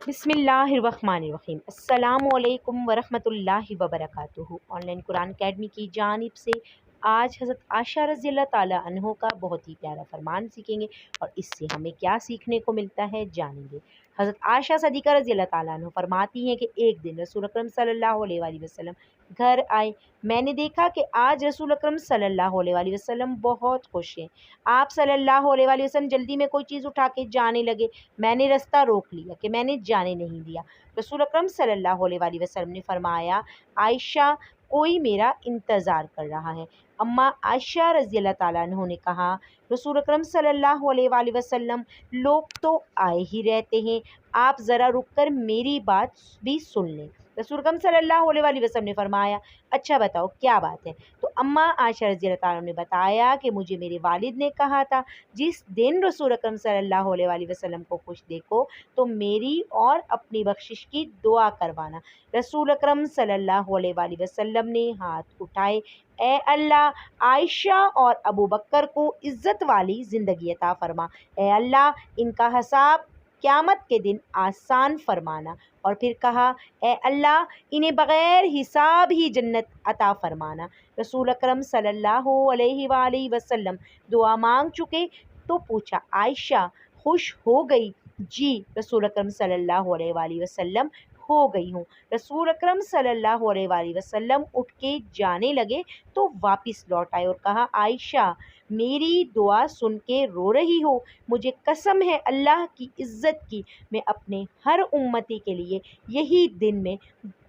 बिस्मिल्लाहिर्रहमानिर्रहीम। अस्सलामु अलैकुम वरहमतुल्लाहि वबरकातुहू। ऑनलाइन कुरान अकेडमी की जानिब से आज हज़रत आयशा रज़ियल्लाहु ताला अन्हो का बहुत ही प्यारा फरमान सीखेंगे और इससे हमें क्या सीखने को मिलता है जानेंगे। हज़रत आयशा सदीक़ा रज़ियल्लाहु ताला अन्हा फरमाती हैं कि एक दिन रसूल अकरम सल्लल्लाहु अलैहि वसल्लम घर आए। मैंने देखा कि आज रसूल अकरम सल्लल्लाहु अलैहि वसल्लम बहुत खुश हैं। आप सल्लल्लाहु अलैहि वसल्लम जल्दी में कोई चीज़ उठा के जाने लगे। मैंने रास्ता रोक लिया कि मैंने जाने नहीं दिया। रसूल अकरम सल्लल्लाहु अलैहि वसल्लम ने फरमाया, आयशा कोई मेरा इंतज़ार कर रहा है। अम्मा आयशा रज़ियल्लाहु ताला अन्हा ने कहा, रसूल अकरम सल्लल्लाहु अलैहि वसल्लम लोग तो आए ही रहते हैं, आप ज़रा रुक कर मेरी बात भी सुन लें। रसूल अकरम सल्लल्लाहु अलैहि वसल्लम ने फरमाया, अच्छा बताओ क्या बात है। तो अम्मा आयशा रज़ियल्लाहु ताला ने बताया कि मुझे मेरे वालिद ने कहा था, जिस दिन रसूल अकरम सल्लल्लाहु अलैहि वसल्लम को खुश देखो तो मेरी और अपनी बख्शिश की दुआ करवाना। रसूल अकरम सल्लल्लाहु अलैहि वसल्लम ने हाथ उठाए, ए अल्लाह आयशा और अबू बकर को इज़्ज़त वाली ज़िंदगी अता फरमा। ए अल्लाह इनका हिसाब क़यामत के दिन आसान फरमाना। और फिर कहा, ए अल्लाह इन्हें बग़ैर हिसाब ही जन्नत अता फरमाना। रसूल अकरम सल्लल्लाहु अलैहि वसल्लम दुआ मांग चुके तो पूछा, आयशा खुश हो गई? जी रसूल अकरम सल्लल्लाहु अलैहि वसल्लम, हो गई हूँ। रसूल अकरम सल्लल्लाहु अलैहि वसल्लम उठ के जाने लगे तो वापस लौट आए और कहा, आयशा मेरी दुआ सुन के रो रही हो? मुझे कसम है अल्लाह की इज़्ज़त की, मैं अपने हर उम्मती के लिए यही दिन में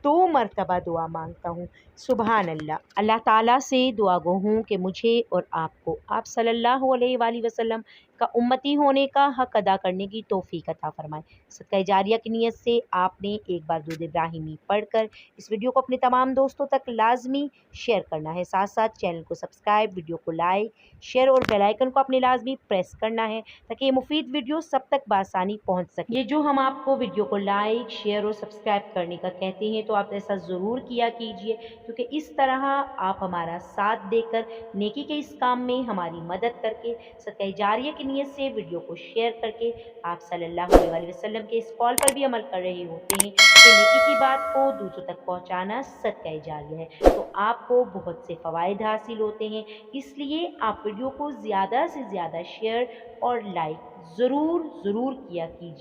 2 मरतबा दुआ मांगता हूँ। सुबहान अल्लाह। अल्लाह ताला से दुआ गो हूँ कि मुझे और आपको आप सल्लल्लाहु अलैहि वसल्लम का उम्मती होने का हक़ अदा करने की तौफ़ीक अता फ़रमाए। सदक़ा जारिया की नीयत से आपने एक बार दुरूद इब्राहिमी पढ़कर इस वीडियो को अपने तमाम दोस्तों तक लाज़मी शेयर करना है। साथ साथ चैनल को सब्सक्राइब, वीडियो को लाइक, शेयर और बेल आइकन को अपने लाज़मी प्रेस करना है ताकि ये मुफीद वीडियो सब तक बआसानी पहुँच सके। ये जो हम आपको वीडियो को लाइक, शेयर और सब्सक्राइब करने का कहते हैं तो आप ऐसा ज़रूर किया कीजिए, क्योंकि इस तरह आप हमारा साथ देकर नेकी के इस काम में हमारी मदद करके सदक़ा जारिया की नीयत से वीडियो को शेयर करके आप सल्लल्लाहु अलैहि वसल्लम के इस कॉल पर भी अमल कर रहे होते हैं कि नेकी की बात को दूसरों तक पहुंचाना सदक़ा जारिया है, तो आपको बहुत से फ़वाइद हासिल होते हैं। इसलिए आप वीडियो को ज़्यादा से ज़्यादा शेयर और लाइक ज़रूर किया कीजिए।